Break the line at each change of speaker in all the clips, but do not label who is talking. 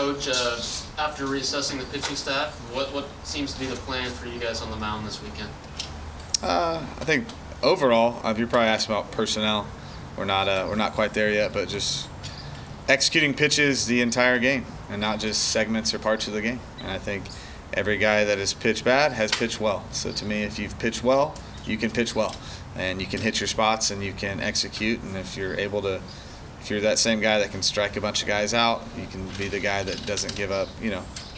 Coach, after reassessing the pitching staff, what seems to be the plan for you guys on the mound this weekend?
I think overall, if you're probably asking about personnel, we're not quite there yet, but just executing pitches the entire game and not just segments or parts of the game. And I think every guy that has pitched bad has pitched well. So to me, if you've pitched well, you can pitch well, and you can hit your spots and you can execute. And if you're that same guy that can strike a bunch of guys out, you can be the guy that doesn't give up,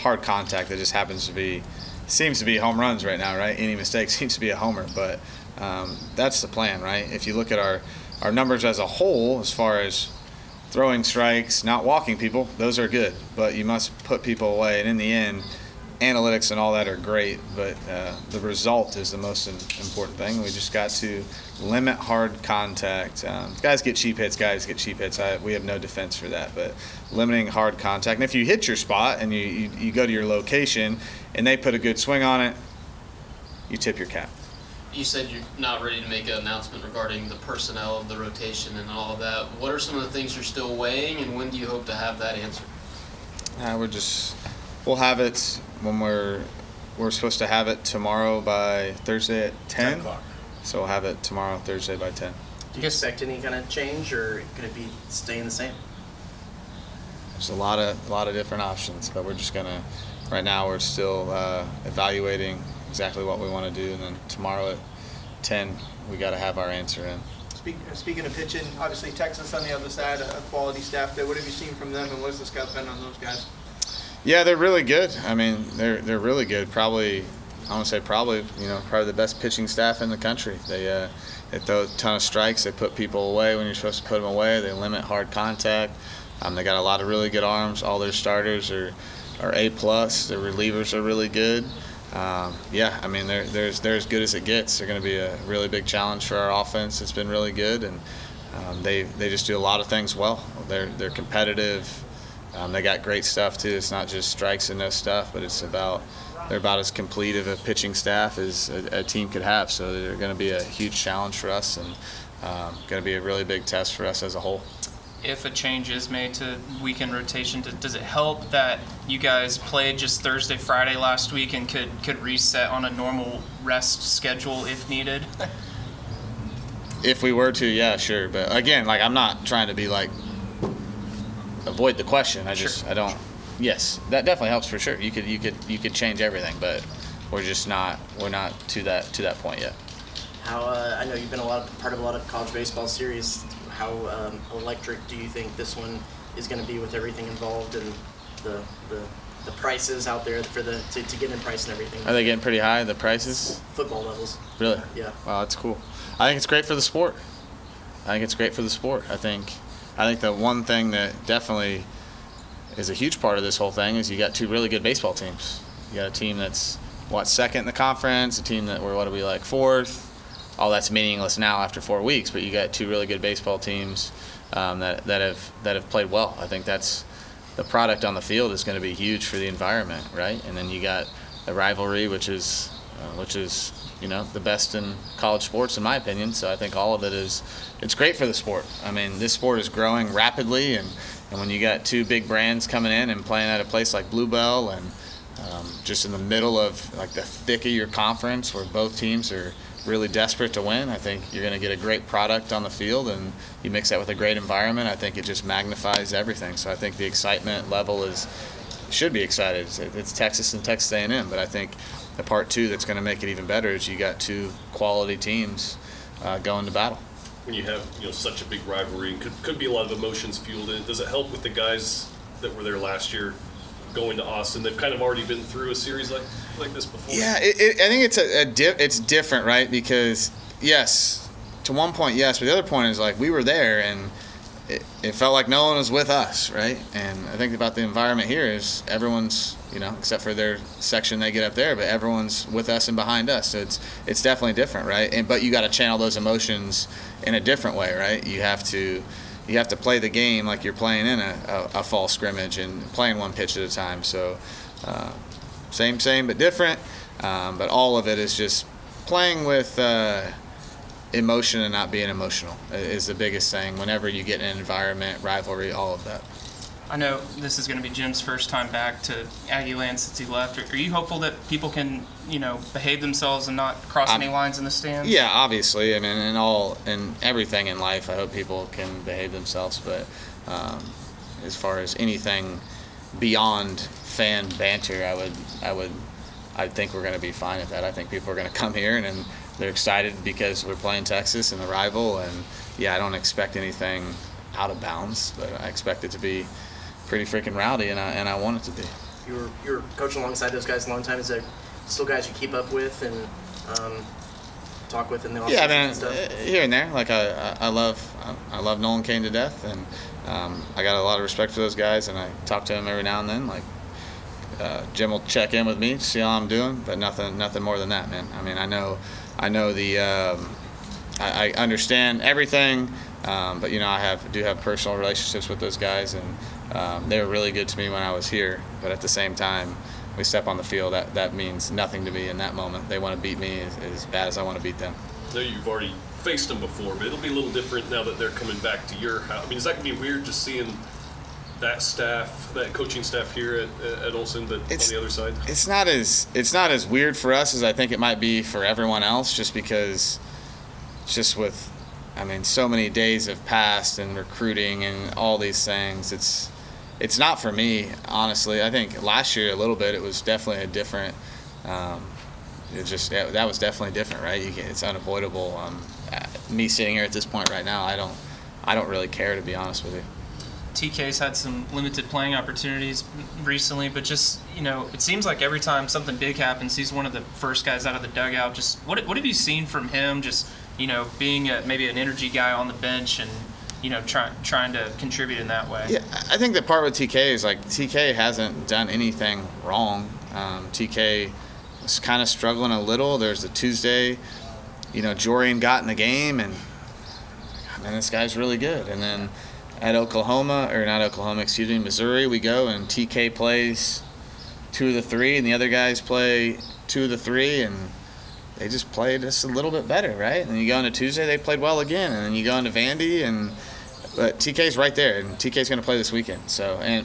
hard contact that just seems to be home runs right now, right? Any mistake seems to be a homer, but that's the plan, right? If you look at our numbers as a whole, as far as throwing strikes, not walking people, those are good, but you must put people away. And in the end, analytics and all that are great, but the result is the most important thing. We just got to limit hard contact. Guys get cheap hits. We have no defense for that, but limiting hard contact. And if you hit your spot and you go to your location and they put a good swing on it, you tip your cap.
You said you're not ready to make an announcement regarding the personnel of the rotation and all of that. What are some of the things you're still weighing, and when do you hope to have that answer?
We'll have it when we're supposed to have it tomorrow by Thursday at 10
o'clock.
So we'll have it tomorrow, Thursday by 10.
Do you expect any kind of change, or could it be staying the same?
There's a lot of different options, but we're just gonna. Right now, we're still evaluating exactly what we want to do, and then tomorrow at 10, we got to have our answer in.
Speaking of pitching, obviously Texas on the other side, a quality staff there. What have you seen from them, and what's the scout been on those guys?
Yeah, they're really good. I mean, they're really good. Probably the best pitching staff in the country. They throw a ton of strikes. They put people away when you're supposed to put them away. They limit hard contact. They got a lot of really good arms. All their starters are A+. Their relievers are really good. They're as good as it gets. They're going to be a really big challenge for our offense. It's been really good, and they just do a lot of things well. They're competitive. They got great stuff too. It's not just strikes and no stuff, but they're about as complete of a pitching staff as a team could have. So they're going to be a huge challenge for us, and going to be a really big test for us as a whole.
If a change is made to weekend rotation, does it help that you guys played just Thursday, Friday last week and could reset on a normal rest schedule if needed?
If we were to, yeah, sure. But again, I'm not trying to be avoid the question. I don't. Yes, that definitely helps for sure. You could change everything, but we're not to that point yet.
How I know you've been part of a lot of college baseball series. How electric do you think this one is going to be with everything involved and the prices out there to get in price and everything?
Are they getting pretty high, the prices?
Football levels.
Really?
Yeah.
Wow, that's cool. I think it's great for the sport. I think the one thing that definitely is a huge part of this whole thing is you got two really good baseball teams. You got a team that's second in the conference, a team that we're fourth. All that's meaningless now after 4 weeks, but you got two really good baseball teams that have played well. I think that's the product on the field is going to be huge for the environment, right? And then you got the rivalry, which is the best in college sports in my opinion. So I think all of it's great for the sport. I mean, this sport is growing rapidly, and when you got two big brands coming in and playing at a place like Bluebell and just in the middle of the thick of your conference where both teams are really desperate to win, I think you're going to get a great product on the field, and you mix that with a great environment, I think it just magnifies everything. So I think the excitement level should be excited. It's Texas and Texas A&M, but I think the part two that's going to make it even better is you got two quality teams going to battle.
When you have such a big rivalry and could be a lot of emotions fueled in, does it help with the guys that were there last year going to Austin? They've kind of already been through a series like this before.
Yeah, I think it's different, right? Because yes, to one point, yes, but the other point is we were there and it felt like no one was with us, right? And I think about the environment here is everyone's, except for their section they get up there, but everyone's with us and behind us. So it's definitely different, right? But you got to channel those emotions in a different way, right? You have to play the game like you're playing in a fall scrimmage and playing one pitch at a time. So same but different. But all of it is just playing with emotion and not being emotional is the biggest thing whenever you get in an environment, rivalry, all of that.
I know this is going to be Jim's first time back to Aggie Land since he left. Are you hopeful that people can, behave themselves and not cross any lines in the stands?
Yeah, obviously. I mean, in everything in life, I hope people can behave themselves. But as far as anything beyond fan banter, I think we're going to be fine at that. I think people are going to come here and they're excited because we're playing Texas and the rival. And yeah, I don't expect anything out of bounds, but I expect it to be pretty freaking rowdy, and I want it to be.
You were coaching alongside those guys a long time. Is there still guys you keep up with and talk with in the offseason?
Yeah, I mean,
and stuff?
here and there. Like I love Nolan Kane to death, and I got a lot of respect for those guys, and I talk to them every now and then. Like Jim will check in with me to see how I'm doing, but nothing more than that, man. I mean, I know I understand everything, but I do have personal relationships with those guys, and they were really good to me when I was here. But at the same time, we step on the field, that means nothing to me in that moment. They want to beat me as bad as I want to beat them.
I know you've already faced them before, but it'll be a little different now that they're coming back to your house. I mean, is that going to be weird just seeing that coaching staff here at Olsen, but on the other side?
It's not as weird for us as I think it might be for everyone else, just because with so many days have passed and recruiting and all these things. It's not for me, honestly. I think last year a little bit, it was definitely a different. That was definitely different, right? It's unavoidable. Me sitting here at this point right now, I don't really care, to be honest with you.
TK's had some limited playing opportunities recently, but just, it seems like every time something big happens, he's one of the first guys out of the dugout. Just what have you seen from him? Just, being maybe an energy guy on the bench and, trying to contribute in that way.
Yeah, I think the part with TK is TK hasn't done anything wrong. TK was kind of struggling a little. There's a Tuesday, Jorian got in the game, and this guy's really good. And then at Missouri, we go and TK plays 2 of the 3, and the other guys play 2 of the 3, and they just played just a little bit better, right? And then you go into Tuesday, they played well again, and then you go into Vandy, but TK's right there, and TK's going to play this weekend.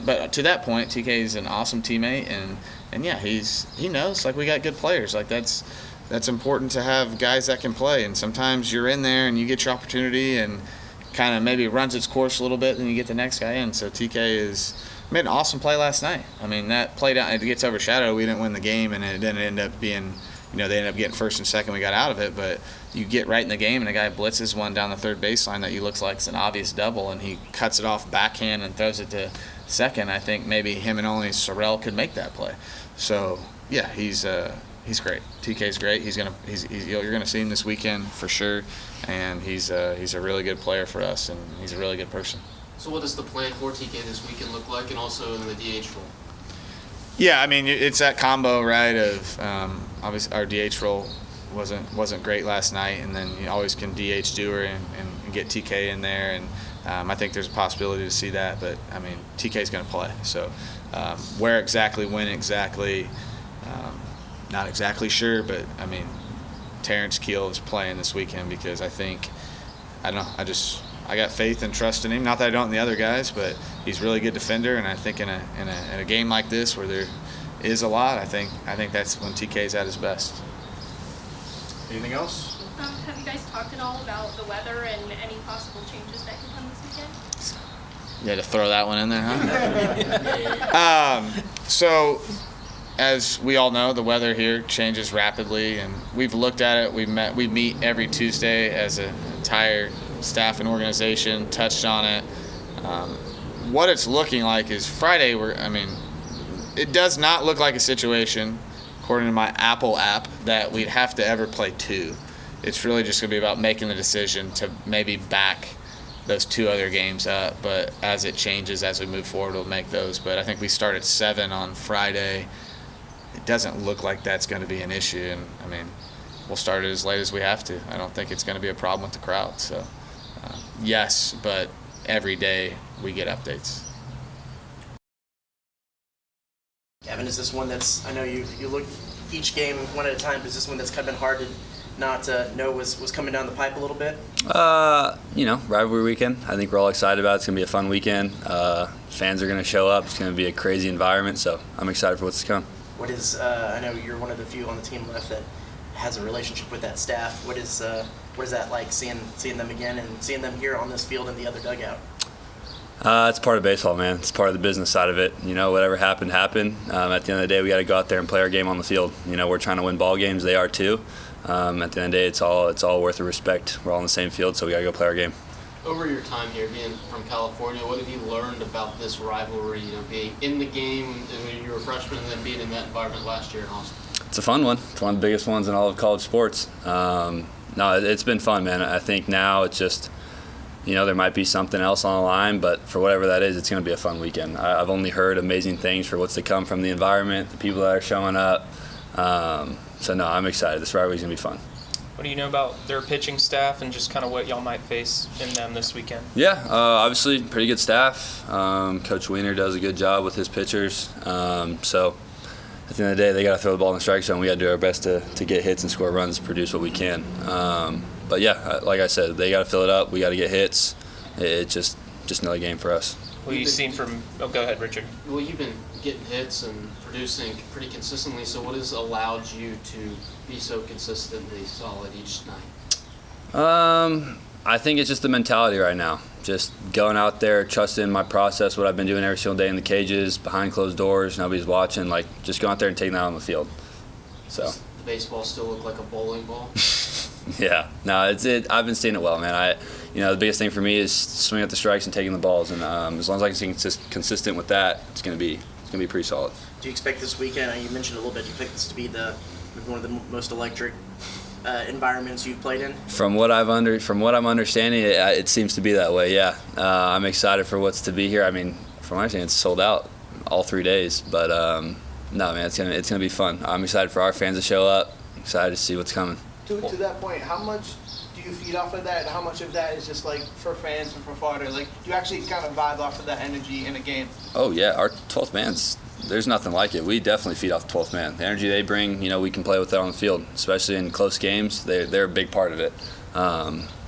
But to that point, TK's an awesome teammate, and yeah, he knows we got good players. That's important to have guys that can play, and sometimes you're in there and you get your opportunity and kind of maybe runs its course a little bit, then you get the next guy in. So TK made an awesome play last night. I mean, that played out, it gets overshadowed. We didn't win the game, and it didn't end up being, they ended up getting first and second. We got out of it, but you get right in the game, and a guy blitzes one down the third baseline that looks like it's an obvious double, and he cuts it off backhand and throws it to second. I think maybe him and only Sorrell could make that play. So yeah, he's great. TK's great. You're gonna see him this weekend for sure, and he's a really good player for us, and he's a really good person.
So what does the plan for TK this weekend look like, and also in the DH role?
Yeah, I mean, it's that combo, right, of obviously our DH role wasn't great last night, and then you always can DH Duer and get TK in there, and I think there's a possibility to see that, but I mean, TK's going to play. So where exactly, when exactly, not exactly sure, but I mean, Terrence Keel is playing this weekend because I got faith and trust in him. Not that I don't in the other guys, but he's a really good defender, and I think in a game like this where there is a lot, I think that's when TK's at his best.
Anything else?
Have you guys talked at all about the weather and any possible changes that could come this weekend?
You had to throw that one in there, huh? So, as we all know, the weather here changes rapidly, and we've looked at it. We meet every Tuesday as an entire staff and organization, touched on it. What it's looking like is Friday. It does not look like a situation, according to my Apple app, that we'd have to ever play 2. It's really just going to be about making the decision to maybe back those 2 other games up. But as it changes, as we move forward, we'll make those. But I think we start at 7 on Friday. It doesn't look like that's going to be an issue. And, we'll start it as late as we have to. I don't think it's going to be a problem with the crowd. So, yes, but every day we get updates.
Gavin, is this one that's, I know you look each game one at a time, but is this one that's kind of been hard not know was coming down the pipe a little bit?
Rivalry weekend. I think we're all excited about it. It's going to be a fun weekend. Fans are going to show up. It's going to be a crazy environment, so I'm excited for what's to come.
What is, I know you're one of the few on the team left that has a relationship with that staff. What is that like, seeing them again and seeing them here on this field in the other dugout?
It's part of baseball, man. It's part of the business side of it. Whatever happened. At the end of the day, we got to go out there and play our game on the field. We're trying to win ball games. They are too. At the end of the day, it's all worth the respect. We're all on the same field, so we got to go play our game.
Over your time here, being from California, what have you learned about this rivalry? Being in the game when you were a freshman, and then being in that environment last year in Austin.
It's a fun one. It's one of the biggest ones in all of college sports. No, it's been fun, man. I think now it's just, there might be something else on the line, but for whatever that is, it's going to be a fun weekend. I've only heard amazing things for what's to come from the environment, the people that are showing up. So, no, I'm excited. This rivalry is going to be fun.
What do you know about their pitching staff and just kind of what y'all might face in them this weekend?
Yeah, obviously pretty good staff. Coach Wiener does a good job with his pitchers. So at the end of the day, they got to throw the ball in the strike zone. We got to do our best to get hits and score runs, produce what we can. But yeah, like I said, they got to fill it up. We got to get hits. It's just another game for us.
What you've seen from? Oh, go ahead, Richard.
Well, you've been getting hits and producing pretty consistently. So, what has allowed you to be so consistently solid each night?
I think it's just the mentality right now. Just going out there, trusting my process, what I've been doing every single day in the cages, behind closed doors, nobody's watching. Like, just go out there and take that on the field. So.
Does the baseball still look like a bowling ball?
Yeah, no, I've been seeing it well, man. The biggest thing for me is swinging at the strikes and taking the balls, and as long as I can stay consistent with that, it's gonna be pretty solid.
Do you expect this weekend? You mentioned a little bit. Do you expect this to be one of the most electric environments you've played in?
From what I'm understanding, it seems to be that way. Yeah, I'm excited for what's to be here. I mean, from my understanding, it's sold out all 3 days, but no, man, it's gonna be fun. I'm excited for our fans to show up. Excited to see what's coming.
To that point, how much do you feed off of that? How much of that is just like for fans and for fodder? Like, do you actually kind of vibe off of that energy in a game?
Oh yeah, our 12th man's, there's nothing like it. We definitely feed off the 12th man. The energy they bring, we can play with that on the field, especially in close games. They're a big part of it.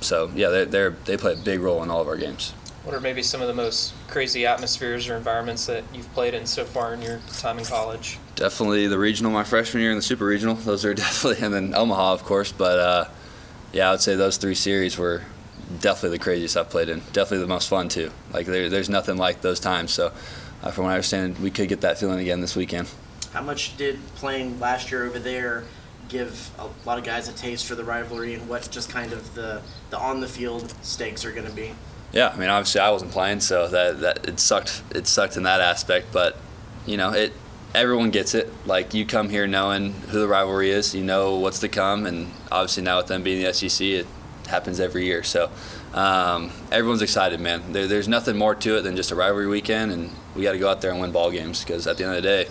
So yeah, they play a big role in all of our games.
What are maybe some of the most crazy atmospheres or environments that you've played in so far in your time in college?
Definitely the regional my freshman year and the super regional. Those are definitely, and then Omaha, of course. But yeah, I would say those 3 series were definitely the craziest I've played in. Definitely the most fun too. Like there's nothing like those times. So from what I understand, we could get that feeling again this weekend.
How much did playing last year over there give a lot of guys a taste for the rivalry and what just kind of the on the field stakes are going to be?
Yeah, I mean, obviously I wasn't playing, so that it sucked in that aspect. But everyone gets it. Like, you come here knowing who the rivalry is, you know what's to come, and obviously now with them being the SEC, it happens every year. So everyone's excited, man. There's nothing more to it than just a rivalry weekend, and we got to go out there and win ball games because at the end of the day,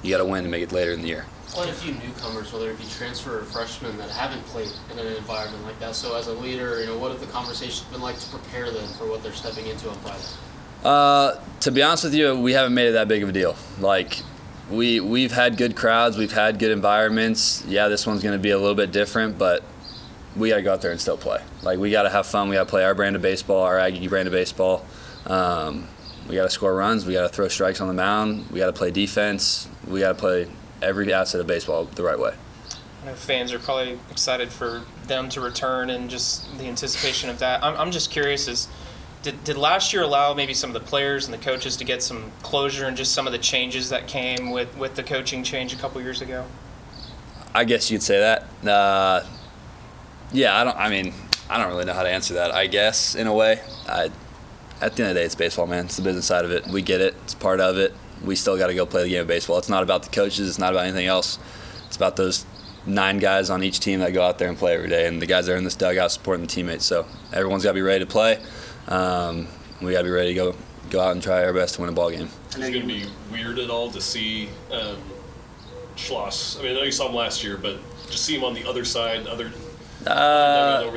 you got to win to make it later in the year.
Quite a few newcomers, whether it be transfer or freshmen, that haven't played in an environment like that. So as a leader, what have the conversations been like to prepare them for what they're stepping into on Friday?
To be honest with you, we haven't made it that big of a deal. Like, we've had good crowds, we've had good environments. Yeah, this one's going to be a little bit different, but we got to go out there and still play. Like, we got to have fun. We got to play our brand of baseball, our Aggie brand of baseball. We got to score runs. We got to throw strikes on the mound. We got to play defense. We got to play every asset of baseball the right way.
I know fans are probably excited for them to return and just the anticipation of that. I'm just curious, did last year allow maybe some of the players and the coaches to get some closure and just some of the changes that came with the coaching change a couple years ago?
I guess you'd say that. Yeah, I don't really know how to answer that. I guess in a way, at the end of the day, it's baseball, man. It's the business side of it. We get it. It's part of it. We still got to go play the game of baseball. It's not about the coaches. It's not about anything else. It's about those 9 guys on each team that go out there and play every day, and the guys that are in this dugout supporting the teammates. So everyone's got to be ready to play. We got to be ready to go out and try our best to win a ball game.
Is it going to be weird at all to see Schloss? I know you saw him last year, but just see him on the other side, over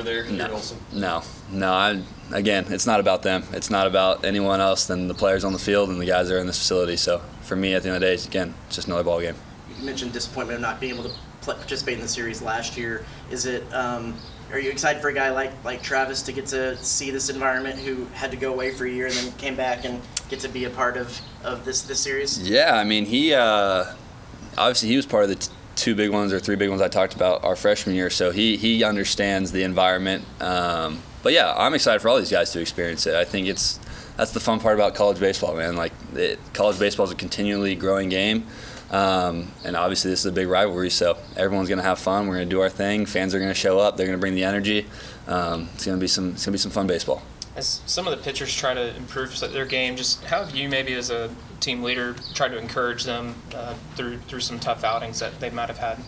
there.
No. Again, it's not about them. It's not about anyone else than the players on the field and the guys that are in this facility. So for me, at the end of the day, again, it's just another ball game.
You mentioned disappointment of not being able to participate in the series last year. Is it? Are you excited for a guy like Travis to get to see this environment, who had to go away for a year and then came back and get to be a part of this series?
Yeah, I mean, he obviously he was part of the two big ones or three big ones I talked about our freshman year, so he understands the environment. But yeah, I'm excited for all these guys to experience it. I think that's the fun part about college baseball, man. Like, college baseball is a continually growing game. And obviously this is a big rivalry, so everyone's going to have fun. We're going to do our thing. Fans are going to show up. They're going to bring the energy. It's going to be some fun baseball.
As some of the pitchers try to improve their game, just how have you, maybe as a team leader, tried to encourage them through some tough outings that they might have had?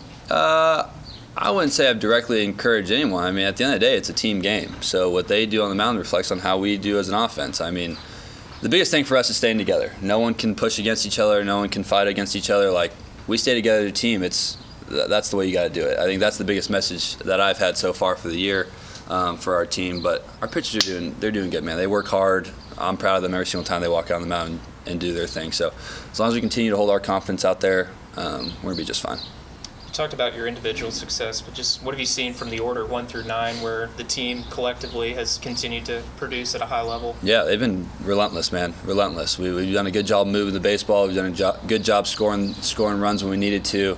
I wouldn't say I've directly encouraged anyone. I mean, at the end of the day, it's a team game. So what they do on the mound reflects on how we do as an offense. I mean, the biggest thing for us is staying together. No one can push against each other. No one can fight against each other. Like, we stay together as a team. That's the way you got to do it. I think that's the biggest message that I've had so far for the year for our team. But our pitchers they're doing good, man. They work hard. I'm proud of them every single time they walk out on the mound and do their thing. So as long as we continue to hold our confidence out there, we're going to be just fine.
You talked about your individual success, but just what have you seen from the order 1 through 9, where the team collectively has continued to produce at a high level?
Yeah, they've been relentless, man. Relentless. We've done a good job moving the baseball. We've done a good job scoring runs when we needed to.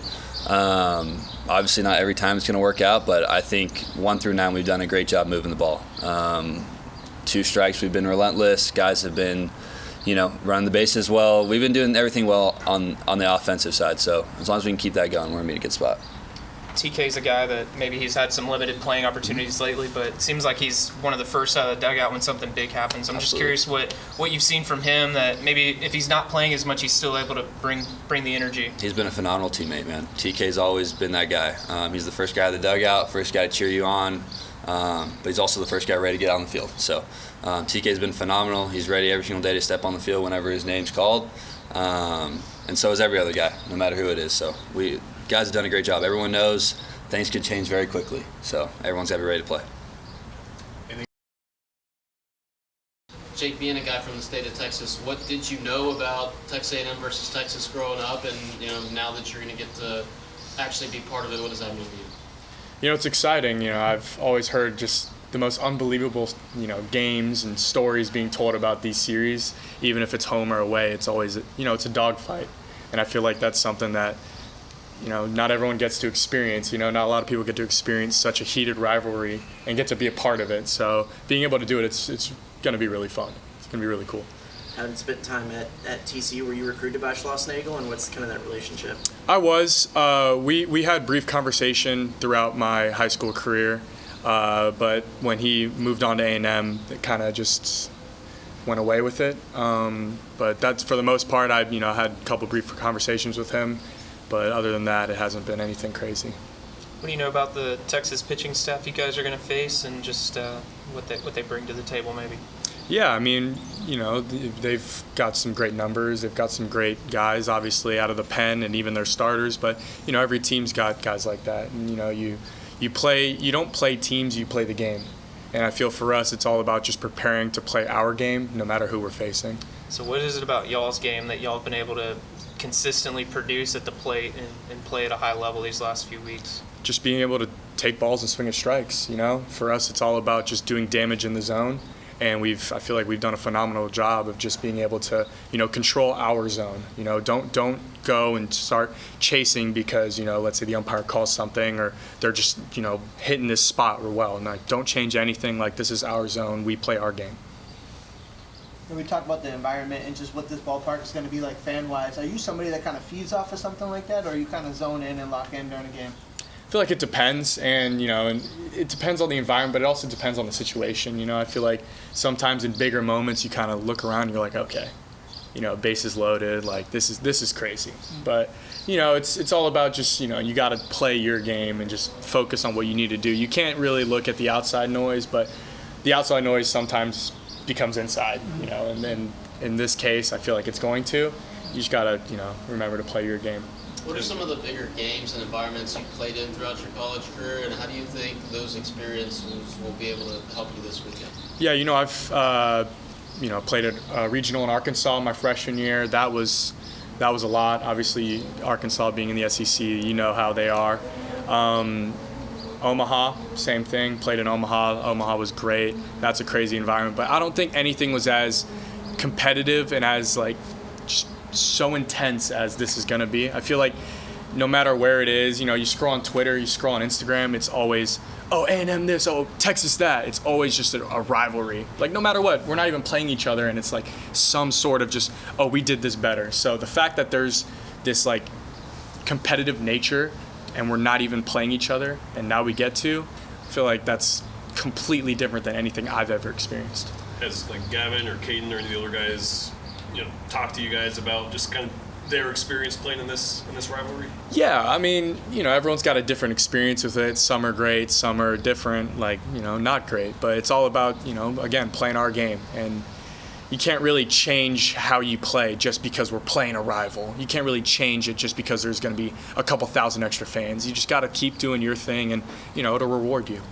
Obviously, not every time it's going to work out, but I think 1 through 9 we've done a great job moving the ball. 2 strikes, we've been relentless. Guys have been, running the bases well. We've been doing everything well on the offensive side. So as long as we can keep that going, we're going to be in a good spot.
TK's a guy that maybe he's had some limited playing opportunities lately, but it seems like he's one of the first out of the dugout when something big happens. I'm just curious what you've seen from him, that maybe if he's not playing as much, he's still able to bring the energy.
He's been a phenomenal teammate, man. TK's always been that guy. He's the first guy out of the dugout, first guy to cheer you on, but he's also the first guy ready to get out on the field. So TK's been phenomenal. He's ready every single day to step on the field whenever his name's called, and so is every other guy, no matter who it is. So guys have done a great job. Everyone knows things could change very quickly, so everyone's got to be ready to play.
Jake, being a guy from the state of Texas, what did you know about Texas A&M versus Texas growing up, and now that you're going to get to actually be part of it, what does that mean to you?
It's exciting. I've always heard just the most unbelievable, games and stories being told about these series. Even if it's home or away, it's always, it's a dogfight, and I feel like that's something that not everyone gets to experience. Not a lot of people get to experience such a heated rivalry and get to be a part of it. So being able to do it, it's going to be really fun. It's going to be really cool.
Having spent time at TCU, were you recruited by Schlossnagle, and what's kind of that relationship?
I was. We had brief conversation throughout my high school career, but when he moved on to A&M, it kind of just went away with it. But that's, for the most part, I've had a couple brief conversations with him. But other than that, it hasn't been anything crazy.
What do you know about the Texas pitching staff you guys are going to face, and just what they bring to the table, maybe?
Yeah, I mean, they've got some great numbers. They've got some great guys, obviously, out of the pen, and even their starters. But every team's got guys like that. And you don't play teams, you play the game. And I feel for us, it's all about just preparing to play our game, no matter who we're facing.
So what is it about y'all's game that y'all have been able to consistently produce at the plate and play at a high level these last few weeks?
Just being able to take balls and swing at strikes. For us, it's all about just doing damage in the zone, and I feel like we've done a phenomenal job of just being able to control our zone. Don't go and start chasing because let's say the umpire calls something, or they're just hitting this spot real well, and don't change anything. Like, this is our zone, we play our game.
When we talk about the environment and just what this ballpark is going to be like fan-wise, are you somebody that kind of feeds off of something like that, or are you kind of zone in and lock in during a game?
I feel like it depends, and it depends on the environment, but it also depends on the situation. I feel like sometimes in bigger moments you kind of look around and you're like, okay, bases loaded, like this is crazy. But it's all about just you got to play your game and just focus on what you need to do. You can't really look at the outside noise, but the outside noise sometimes becomes inside, and then in this case, I feel like it's going to. You just gotta, remember to play your game.
What are some of the bigger games and environments you've played in throughout your college career, and how do you think those experiences will be able to help you this weekend?
Yeah, I've played a regional in Arkansas my freshman year. That was a lot. Obviously, Arkansas being in the SEC, how they are. Omaha, same thing. Played in Omaha. Omaha was great. That's a crazy environment. But I don't think anything was as competitive and as like just so intense as this is going to be. I feel like no matter where it is, you scroll on Twitter, you scroll on Instagram, it's always, oh, A&M this, oh, Texas that. It's always just a rivalry. Like, no matter what, we're not even playing each other, and it's like some sort of just, oh, we did this better. So the fact that there's this, like, competitive nature and we're not even playing each other, and now we get to, I feel like that's completely different than anything I've ever experienced.
Has, like, Gavin or Caden or any of the other guys, talk to you guys about just kind of their experience playing in this rivalry?
Yeah, I mean, everyone's got a different experience with it. Some are great, some are different, like, not great. But it's all about, again, playing our game. And you can't really change how you play just because we're playing a rival. You can't really change it just because there's going to be a couple thousand extra fans. You just got to keep doing your thing, and, it'll reward you.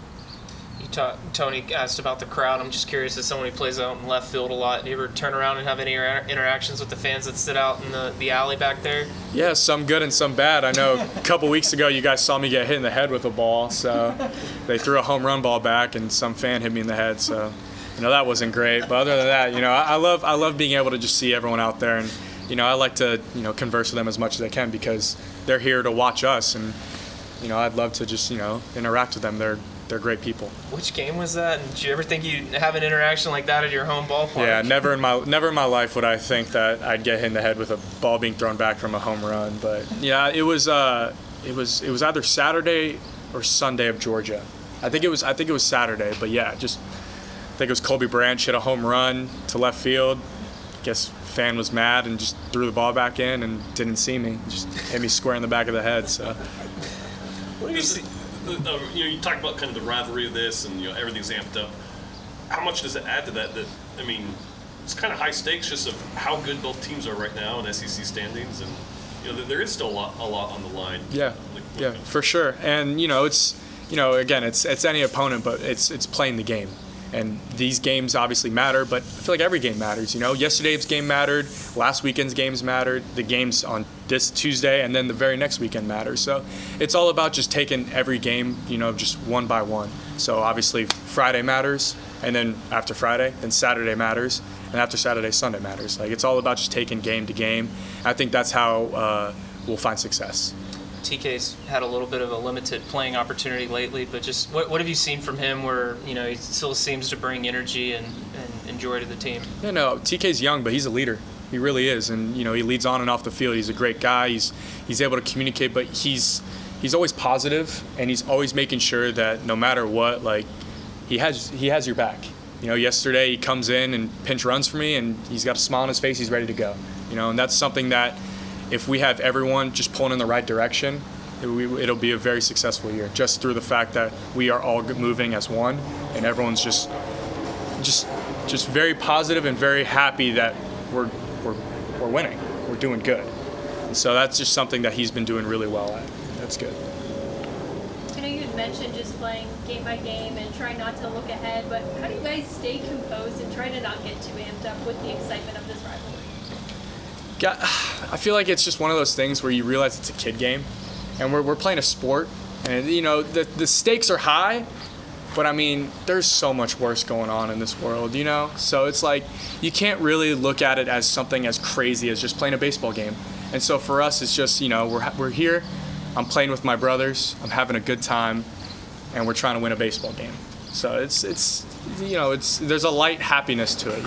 Tony asked about the crowd. I'm just curious, as someone who plays out in left field a lot, do you ever turn around and have any interactions with the fans that sit out in the alley back there?
Yeah, some good and some bad. I know a couple weeks ago you guys saw me get hit in the head with a ball, so they threw a home run ball back and some fan hit me in the head, so that wasn't great. But other than that, I love being able to just see everyone out there, and I like to converse with them as much as I can because they're here to watch us, and I'd love to just interact with them. They're great people.
Which game was that? And did you ever think you'd have an interaction like that at your home ballpark?
Yeah, never in my life would I think that I'd get hit in the head with a ball being thrown back from a home run. But yeah, it was either Saturday or Sunday of Georgia. I think it was Saturday. But yeah, I think it was Colby Branch hit a home run to left field. Guess fan was mad and just threw the ball back in and didn't see me. Just hit me square in the back of the head. So.
What do you see? You talk about kind of the rivalry of this, and everything's amped up. How much does it add to that? I mean, it's kind of high stakes just of how good both teams are right now in SEC standings, and there is still a lot on the line.
Yeah, for sure. And it's again, it's any opponent, but it's playing the game. And these games obviously matter, but I feel like every game matters. Yesterday's game mattered, last weekend's games mattered, the games on this Tuesday, and then the very next weekend matters. So it's all about just taking every game, just one by one. So obviously Friday matters, and then after Friday, then Saturday matters, and after Saturday, Sunday matters. Like, it's all about just taking game to game. I think that's how we'll find success.
TK's had a little bit of a limited playing opportunity lately, but just what have you seen from him where, he still seems to bring energy and joy to the team?
Yeah, no, TK's young, but he's a leader. He really is. And, he leads on and off the field. He's a great guy. He's able to communicate, but he's always positive, and he's always making sure that no matter what, like, he has your back. Yesterday he comes in and pinch runs for me, and he's got a smile on his face. He's ready to go. And that's something that if we have everyone just pulling in the right direction, it'll be a very successful year, just through the fact that we are all moving as one, and everyone's just very positive and very happy that we're winning. We're doing good. And so that's just something that he's been doing really well at. That's good.
I know you had mentioned just playing game by game and trying not to look ahead, but how do you guys stay composed and try to not get too amped up with the excitement of this rivalry?
I feel like it's just one of those things where you realize it's a kid game, and we're playing a sport, and the stakes are high, but I mean there's so much worse going on in this world, so it's like you can't really look at it as something as crazy as just playing a baseball game. And so for us it's just we're here, I'm playing with my brothers, I'm having a good time, and we're trying to win a baseball game. So it's there's a light happiness to it,